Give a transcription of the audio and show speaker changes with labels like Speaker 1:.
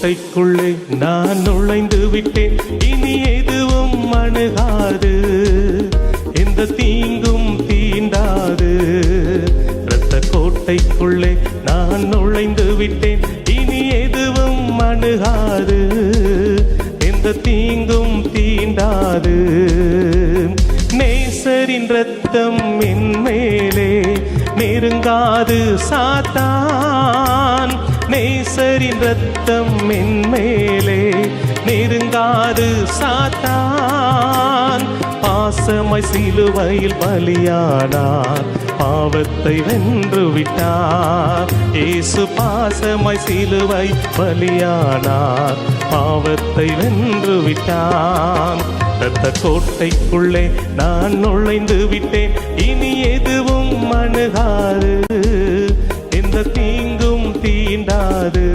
Speaker 1: கோட்டைக்குள்ளே நான் நுழைந்து விட்டேன், இனி எதுவும் அணுகாது, எந்த தீங்கும் தீண்டாது. இரத்த கோட்டைக்குள்ளே நான் நுழைந்து விட்டேன், இனி எதுவும் அணுகாது, எந்த தீங்கும் தீண்டாது. நேசரின் இரத்தம் என் மேலே நெருங்காது சாத்தான், நேசரின் இரத்தம் என் மேலே நெருங்காது சாத்தான். பாசமாய் சிலுவையில் பலியானார், பாவத்தை வென்று விட்டார். இயேசு பாசமாய் சிலுவை பலியானார், பாவத்தை வென்று விட்டார். இரத்த கோட்டைக்குள்ளே நான் நுழைந்து விட்டேன், இனி எதுவும் அணுகாது, எந்த தீங்கும் தீண்டாது.